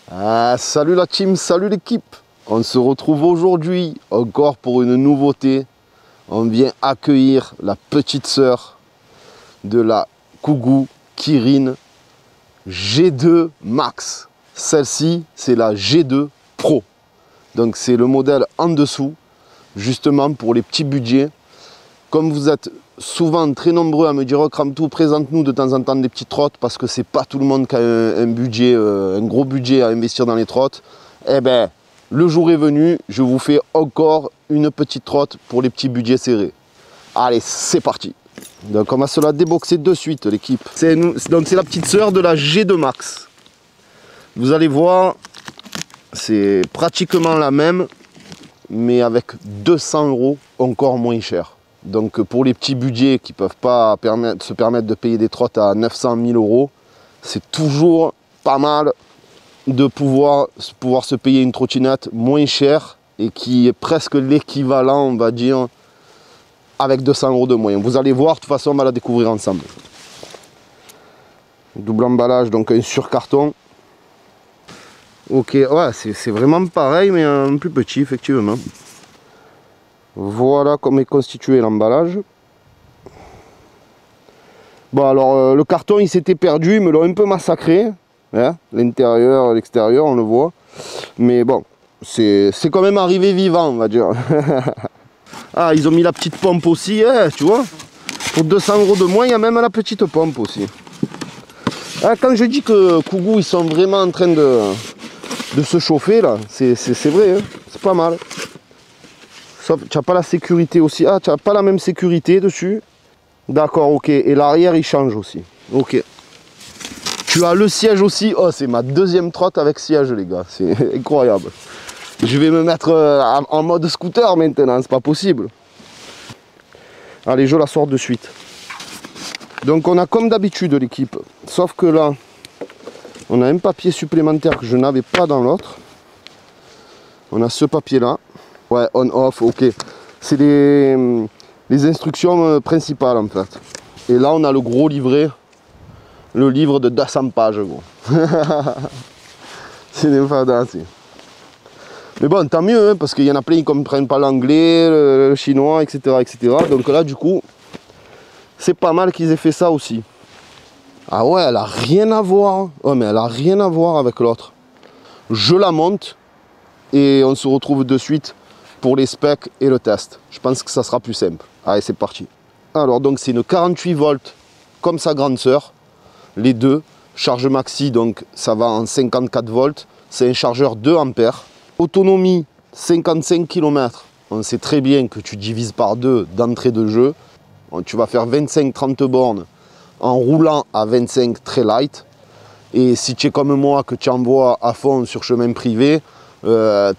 Salut la team, salut l'équipe. On se retrouve aujourd'hui encore pour une nouveauté. On vient accueillir la petite sœur de la Kugu Kirin G2 Max. Celle-ci, c'est la G2 Pro. Donc c'est le modèle en dessous, justement pour les petits budgets. Comme vous êtes souvent très nombreux à me dire oh, Kramtou, présente-nous de temps en temps des petites trottes parce que c'est pas tout le monde qui a un budget, un gros budget à investir dans les trottes. Eh ben, le jour est venu, je vous fais encore une petite trotte pour les petits budgets serrés. Allez, c'est parti. Donc on va se la déboxer de suite l'équipe. Donc c'est la petite sœur de la G2 Max. Vous allez voir, c'est pratiquement la même, mais avec 200 € encore moins cher. Donc pour les petits budgets qui ne peuvent pas se permettre de payer des trottes à 900 000 €, c'est toujours pas mal de pouvoir se payer une trottinette moins chère et qui est presque l'équivalent, on va dire, avec 200 € de moins. Vous allez voir, de toute façon on va la découvrir ensemble. Double emballage, donc un sur-carton. Ok, ouais, c'est vraiment pareil, mais un plus petit, effectivement. Voilà comment est constitué l'emballage. Bon, alors, le carton, il s'était perdu, ils me l'ont un peu massacré. Hein, l'intérieur, l'extérieur, on le voit. Mais bon, c'est quand même arrivé vivant, on va dire. Ah, ils ont mis la petite pompe aussi, hein, tu vois. Pour 200 € de moins, il y a même la petite pompe aussi. Ah, quand je dis que Kugu, ils sont vraiment en train de se chauffer, là, c'est vrai, hein, c'est pas mal. Sauf tu n'as pas la sécurité aussi. Ah, tu n'as pas la même sécurité dessus. D'accord, ok. Et l'arrière, il change aussi. Ok. Tu as le siège aussi. Oh, c'est ma deuxième trotte avec siège, les gars. C'est incroyable. Je vais me mettre en mode scooter maintenant. C'est pas possible. Allez, je la sors de suite. Donc, on a comme d'habitude l'équipe. Sauf que là, on a un papier supplémentaire que je n'avais pas dans l'autre. On a ce papier-là. Ouais, on-off, ok. C'est les instructions principales en fait. Et là, on a le gros livret. Le livre de 200 pages, gros. C'est des fadasses. Mais bon, tant mieux, hein, parce qu'il y en a plein qui ne comprennent pas l'anglais, le chinois, etc., etc. Donc là, du coup, c'est pas mal qu'ils aient fait ça aussi. Ah ouais, elle a rien à voir. Oh, mais elle a rien à voir avec l'autre. Je la monte et on se retrouve de suite pour les specs et le test. Je pense que ça sera plus simple. Allez, c'est parti. Alors, donc, c'est une 48 volts comme sa grande sœur. Les deux. Charge maxi, donc, ça va en 54 volts. C'est un chargeur 2 ampères. Autonomie, 55 km. On sait très bien que tu divises par 2 d'entrée de jeu. Tu vas faire 25-30 bornes en roulant à 25 très light. Et si tu es comme moi, que tu envoies à fond sur chemin privé,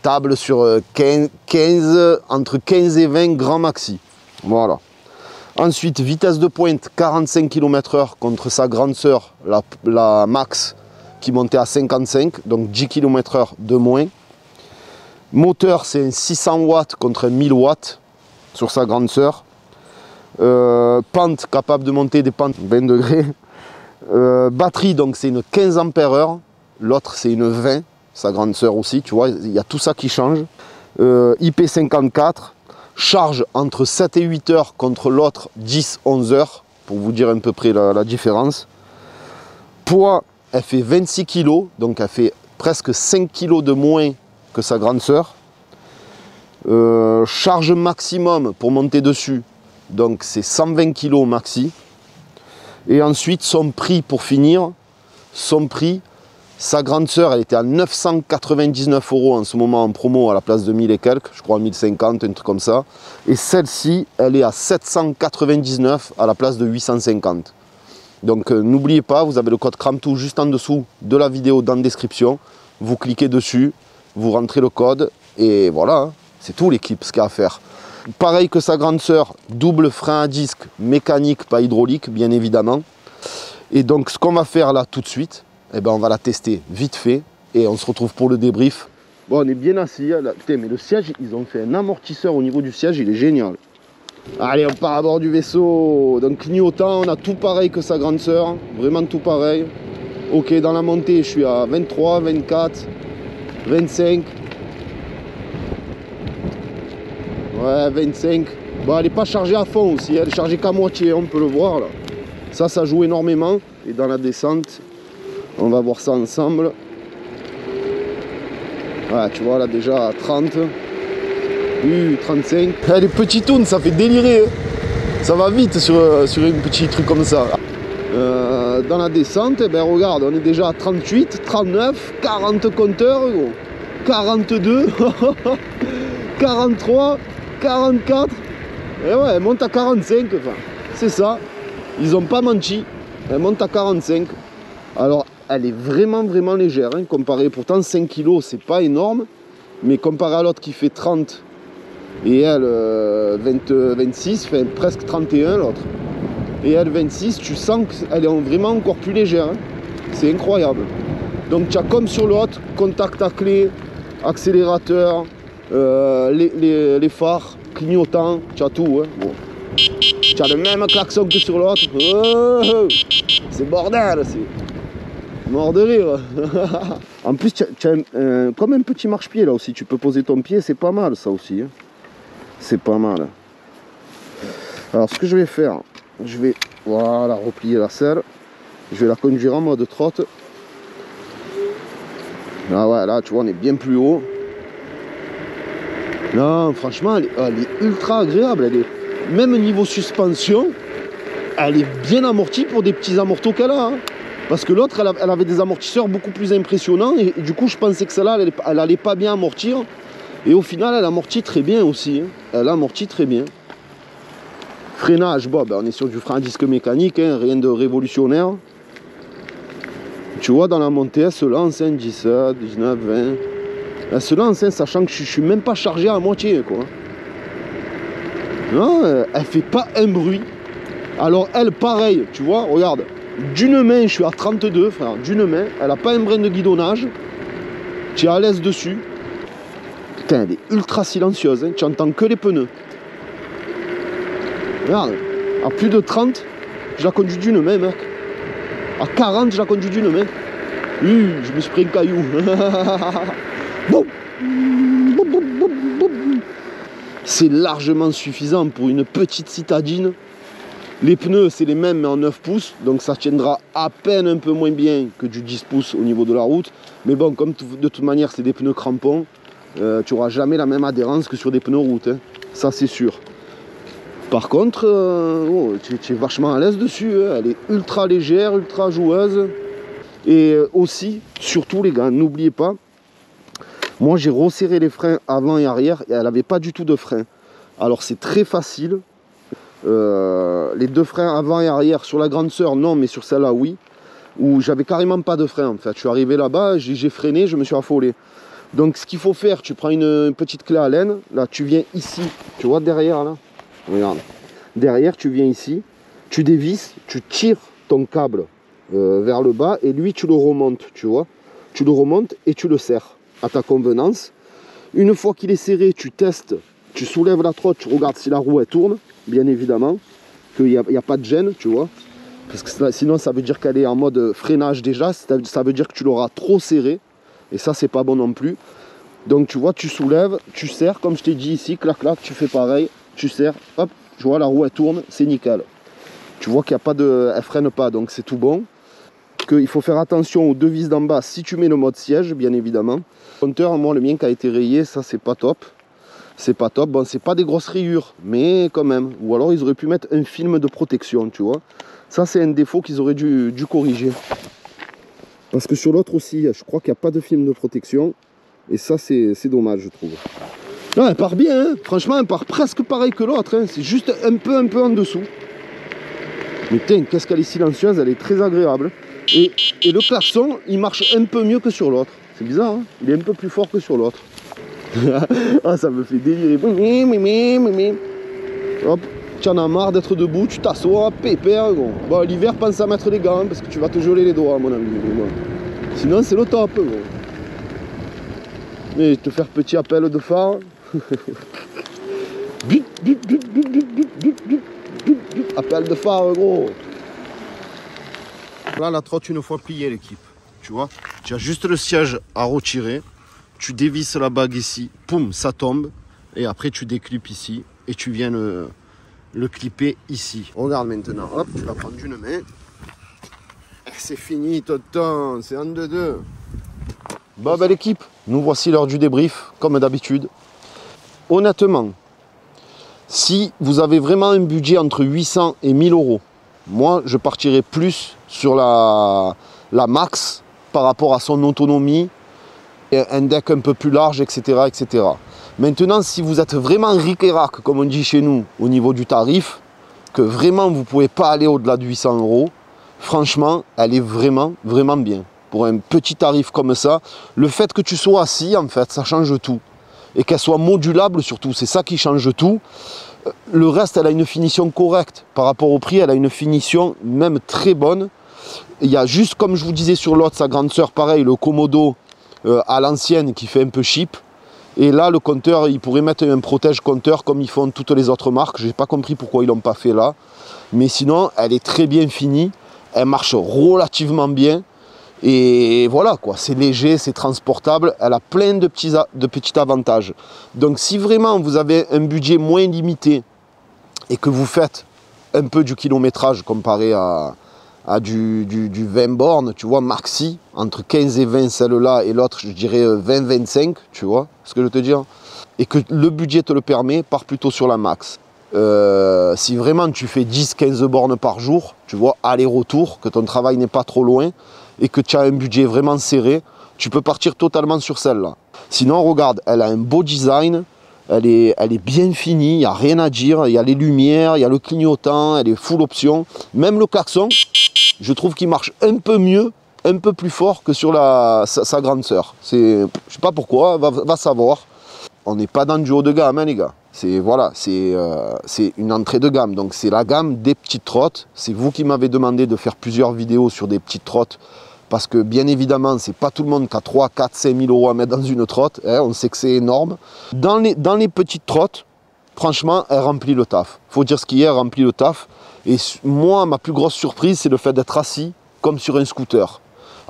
table sur entre 15 et 20 grands maxi. Voilà. Ensuite, vitesse de pointe 45 km/h contre sa grande sœur, la Max, qui montait à 55, donc 10 km/h de moins. Moteur, c'est un 600 watts contre un 1000 watts sur sa grande sœur. Pente, capable de monter des pentes 20 degrés. Batterie, donc c'est une 15 ampères-heure. L'autre, c'est une 20. Sa grande sœur aussi, tu vois, il y a tout ça qui change. IP54, charge entre 7 et 8 heures contre l'autre 10-11 heures, pour vous dire à peu près la différence. Poids, elle fait 26 kg, donc elle fait presque 5 kg de moins que sa grande sœur. Charge maximum pour monter dessus, donc c'est 120 kg maxi. Et ensuite, son prix pour finir, sa grande sœur, elle était à 999 € en ce moment en promo à la place de 1000 et quelques, je crois 1050, un truc comme ça. Et celle-ci, elle est à 799 à la place de 850. Donc n'oubliez pas, vous avez le code Kramtou juste en dessous de la vidéo dans la description. Vous cliquez dessus, vous rentrez le code et voilà, hein, c'est tout l'équipe, ce qu'il y a à faire. Pareil que sa grande sœur, double frein à disque, mécanique, pas hydraulique, bien évidemment. Et donc ce qu'on va faire là tout de suite, eh ben, on va la tester vite fait et on se retrouve pour le débrief. Bon, on est bien assis là. Putain, mais le siège, ils ont fait un amortisseur au niveau du siège, il est génial. Allez, on part à bord du vaisseau. Donc clignotant, on a tout pareil que sa grande sœur, vraiment tout pareil. Ok, dans la montée, je suis à 23, 24, 25. Ouais, 25. Bon, elle n'est pas chargée à fond aussi, elle est chargée qu'à moitié, on peut le voir là. Ça joue énormément. Et dans la descente, on va voir ça ensemble. Ouais, tu vois là déjà à 30. 35. Les petits tours, ça fait délirer. Hein. Ça va vite sur un petit truc comme ça. Dans la descente, ben regarde, on est déjà à 38, 39, 40 compteurs, gros. 42, 43, 44. Et ouais, elle monte à 45. Enfin, c'est ça. Ils ont pas menti. Elle monte à 45. Alors, elle est vraiment légère. Hein, comparé, pourtant 5 kg, c'est pas énorme. Mais comparé à l'autre qui fait 30 et elle 26, fait presque 31 l'autre. Et elle 26, tu sens qu'elle est vraiment encore plus légère. Hein. C'est incroyable. Donc tu as comme sur l'autre, contact à clé, accélérateur, les phares, clignotants, tu as tout. Hein. Bon. Tu as le même klaxon que sur l'autre. Oh, c'est bordel, c'est mort de rire. En plus, tu as comme un petit marchepied là aussi. Tu peux poser ton pied, c'est pas mal ça aussi. Hein. C'est pas mal. Alors ce que je vais faire, je vais voilà, replier la selle. Je vais la conduire en mode trotte. Là ouais, là tu vois on est bien plus haut. Non franchement elle est ultra agréable. Elle est, même niveau suspension, elle est bien amortie pour des petits amortos qu'elle a. Hein. Parce que l'autre elle avait des amortisseurs beaucoup plus impressionnants. Et du coup je pensais que celle-là elle allait pas bien amortir. Et au final elle amortit très bien aussi. Hein. Elle amortit très bien. Freinage, bon, ben on est sur du frein à disque mécanique, hein, rien de révolutionnaire. Tu vois, dans la montée, elle se lance, hein, 17, 19, 20. Elle se lance, hein, sachant que je suis même pas chargé à moitié, quoi. Non, elle fait pas un bruit. Alors elle, pareil, tu vois, regarde. D'une main, je suis à 32, frère, d'une main. Elle a pas un brin de guidonnage. Tu es à l'aise dessus. Putain, elle est ultra silencieuse, hein, tu entends que les pneus. Regarde, à plus de 30, je la conduis d'une main, mec. À 40, je la conduis d'une main. Je me suis pris un caillou. C'est largement suffisant pour une petite citadine. Les pneus, c'est les mêmes, mais en 9 pouces. Donc ça tiendra à peine un peu moins bien que du 10 pouces au niveau de la route. Mais bon, comme de toute manière, c'est des pneus crampons, tu n'auras jamais la même adhérence que sur des pneus route. Hein. Ça, c'est sûr. Par contre, tu es vachement à l'aise dessus, hein. Elle est ultra légère, ultra joueuse. Et aussi, surtout les gars, n'oubliez pas, moi j'ai resserré les freins avant et arrière et elle n'avait pas du tout de frein. Alors c'est très facile. Les deux freins avant et arrière sur la grande sœur, non, mais sur celle-là, oui. Où j'avais carrément pas de frein en fait. Je suis arrivé là-bas, j'ai freiné, je me suis affolé. Donc ce qu'il faut faire, tu prends une petite clé à laine, là tu viens ici, tu vois derrière là. Regarde, derrière tu viens ici, tu dévisses, tu tires ton câble vers le bas et lui tu le remontes, tu vois. Tu le remontes et tu le serres à ta convenance. Une fois qu'il est serré, tu testes, tu soulèves la trotte, tu regardes si la roue elle tourne, bien évidemment, qu'il n'y a pas de gêne, tu vois. Parce que sinon ça veut dire qu'elle est en mode freinage déjà, ça veut dire que tu l'auras trop serré et ça c'est pas bon non plus. Donc tu vois, tu soulèves, tu serres, comme je t'ai dit ici, clac clac, tu fais pareil. Tu serres, hop, tu vois la roue elle tourne, c'est nickel. Tu vois qu'il n'y a pas de, elle freine pas, donc c'est tout bon. Il faut faire attention aux deux vis d'en bas si tu mets le mode siège, bien évidemment. Le compteur, moi le mien qui a été rayé, ça c'est pas top. C'est pas top, bon c'est pas des grosses rayures, mais quand même. Ou alors ils auraient pu mettre un film de protection, tu vois. Ça c'est un défaut qu'ils auraient dû corriger. Parce que sur l'autre aussi, je crois qu'il n'y a pas de film de protection. Et ça c'est dommage, je trouve. Non, elle part bien, hein. Franchement, elle part presque pareil que l'autre. Hein. C'est juste un peu en dessous. Mais putain, qu'est-ce qu'elle est silencieuse, elle est très agréable. Et le klaxon, il marche un peu mieux que sur l'autre. C'est bizarre, hein. Il est un peu plus fort que sur l'autre. Ah, ça me fait délirer. Hop, tu en as marre d'être debout, tu t'assois, pépère. Bon, bon l'hiver, pense à mettre les gants, hein, parce que tu vas te geler les doigts, à mon ami. Bon. Sinon, c'est le top. Bon. Et te faire petit appel de phare. Appel de phare, gros. Là, la trotte une fois pliée, l'équipe. Tu vois, tu as juste le siège à retirer. Tu dévisses la bague ici. Poum, ça tombe. Et après, tu déclipes ici. Et tu viens le clipper ici. Regarde maintenant. Hop, tu la prends d'une main. C'est fini, tonton. C'est un de deux. Bon, ben l'équipe, nous voici l'heure du débrief, comme d'habitude. Honnêtement, si vous avez vraiment un budget entre 800 et 1000 euros, moi, je partirais plus sur la Max par rapport à son autonomie, un deck un peu plus large, etc., etc. Maintenant, si vous êtes vraiment ric et rac, comme on dit chez nous, au niveau du tarif, que vraiment vous ne pouvez pas aller au-delà de 800 euros, franchement, elle est vraiment, vraiment bien. Pour un petit tarif comme ça, le fait que tu sois assis, en fait, ça change tout. Et qu'elle soit modulable surtout, c'est ça qui change tout. Le reste, elle a une finition correcte. Par rapport au prix, elle a une finition même très bonne. Il y a juste, comme je vous disais sur l'autre, sa grande sœur, pareil, le Komodo à l'ancienne qui fait un peu cheap. Et là, le compteur, il pourrait mettre un protège compteur comme ils font toutes les autres marques. Je n'ai pas compris pourquoi ils ne l'ont pas fait là. Mais sinon, elle est très bien finie. Elle marche relativement bien. Et voilà quoi, c'est léger, c'est transportable. Elle a plein de petits avantages. Donc si vraiment vous avez un budget moins limité et que vous faites un peu du kilométrage comparé à du 20 bornes, tu vois, maxi, entre 15 et 20 celle-là et l'autre, je dirais 20-25, tu vois ce que je veux te dire, et que le budget te le permet, pars plutôt sur la Max. Si vraiment tu fais 10-15 bornes par jour, tu vois, aller-retour, que ton travail n'est pas trop loin, et que tu as un budget vraiment serré, tu peux partir totalement sur celle-là. Sinon, regarde, elle a un beau design, elle est bien finie, il n'y a rien à dire, il y a les lumières, il y a le clignotant, elle est full option. Même le klaxon, je trouve qu'il marche un peu mieux, un peu plus fort que sur sa grande sœur. Je sais pas pourquoi, va savoir. On n'est pas dans du haut de gamme, hein, les gars. Voilà, c'est une entrée de gamme. Donc c'est la gamme des petites trottes. C'est vous qui m'avez demandé de faire plusieurs vidéos sur des petites trottes. Parce que bien évidemment, c'est pas tout le monde qui a 3, 4, 5 000 euros à mettre dans une trotte. Hein, on sait que c'est énorme. Dans les petites trottes, franchement, elle remplit le taf. Faut dire ce qu'il y a, elle remplit le taf. Et moi, ma plus grosse surprise, c'est le fait d'être assis comme sur un scooter.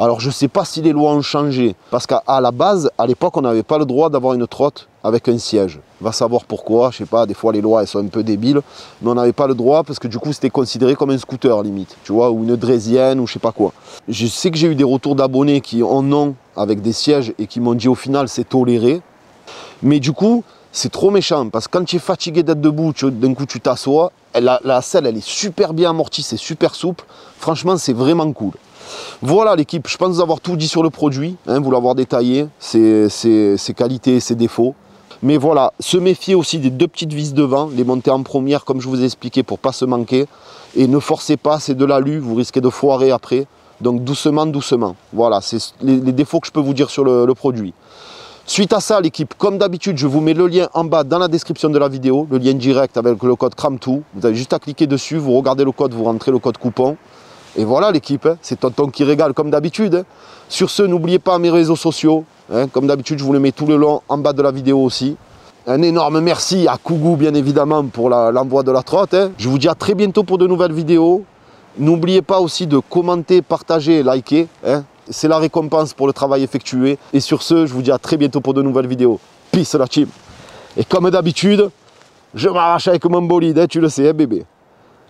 Alors je ne sais pas si les lois ont changé, parce qu'à la base, à l'époque, on n'avait pas le droit d'avoir une trotte avec un siège. Va savoir pourquoi, je ne sais pas, des fois les lois elles sont un peu débiles, mais on n'avait pas le droit parce que du coup c'était considéré comme un scooter limite, tu vois, ou une draisienne ou je sais pas quoi. Je sais que j'ai eu des retours d'abonnés qui en ont avec des sièges et qui m'ont dit au final c'est toléré, mais du coup c'est trop méchant parce que quand tu es fatigué d'être debout, d'un coup tu t'assois, la selle elle est super bien amortie, c'est super souple, franchement c'est vraiment cool. Voilà l'équipe, je pense avoir tout dit sur le produit, hein, vous l'avoir détaillé, ses qualités et ses défauts. Mais voilà, se méfier aussi des 2 petites vis devant, les monter en première comme je vous ai expliqué pour ne pas se manquer. Et ne forcez pas, c'est de l'alu, vous risquez de foirer après. Donc doucement, doucement. Voilà, c'est les défauts que je peux vous dire sur le produit. Suite à ça l'équipe, comme d'habitude, je vous mets le lien en bas dans la description de la vidéo, le lien direct avec le code CRAMTOO. Vous avez juste à cliquer dessus, vous regardez le code, vous rentrez le code coupon. Et voilà l'équipe, hein, c'est Tonton qui régale comme d'habitude. Hein. Sur ce, n'oubliez pas mes réseaux sociaux. Hein, comme d'habitude, je vous les mets tout le long en bas de la vidéo aussi. Un énorme merci à Kougou, bien évidemment, pour l'envoi de la trotte. Hein. Je vous dis à très bientôt pour de nouvelles vidéos. N'oubliez pas aussi de commenter, partager, liker. Hein. C'est la récompense pour le travail effectué. Et sur ce, je vous dis à très bientôt pour de nouvelles vidéos. Peace la team. Et comme d'habitude, je m'arrache avec mon bolide, hein, tu le sais, hein, bébé.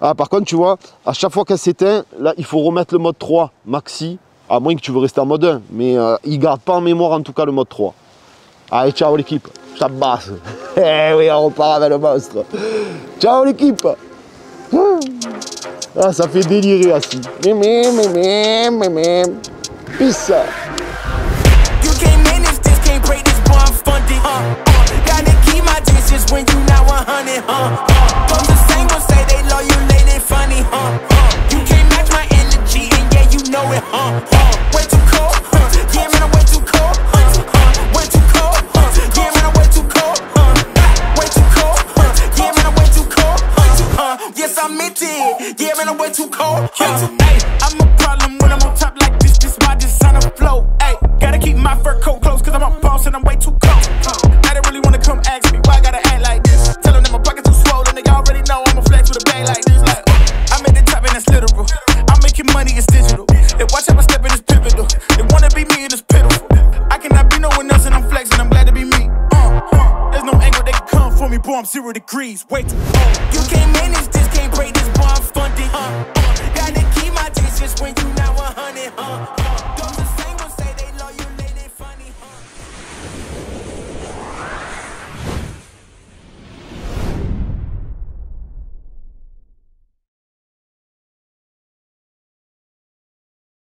Ah, par contre, tu vois, à chaque fois qu'elle s'éteint, là, il faut remettre le mode 3 maxi, à moins que tu veux rester en mode 1. Mais il ne garde pas en mémoire, en tout cas, le mode 3. Allez, ciao l'équipe, ça basse. Eh oui, on repart avec le monstre. Ciao l'équipe. Ah, ça fait délirer assis. Peace. You can't manage this, can't break this, boy, I'm funded. Gotta keep my distance when you not 100, From the same ones say they love you, lady, funny, You can't match my energy, and yeah, you know it, Way too cold, yeah, man, I'm way too cold, Way too cold, yeah, man, I'm way too cold, Way too cold, yeah, man, I'm way too cold, Yes, I meant it, yeah, man, I'm way too cold, Hey, I'm a problem when I'm on top like this my designer flow, ayy. Gotta keep my fur coat close, cause I'm a boss and I'm way too cold. I don't really wanna come ask me why I gotta act like this. Tell them that my pockets too swollen, they already know I'ma flex with a bag like this. Like, I'm at the top and that's literal. I'm making money, it's digital. 0 degrees, way too cold. You can't manage this, can't break this bar, I'm funded.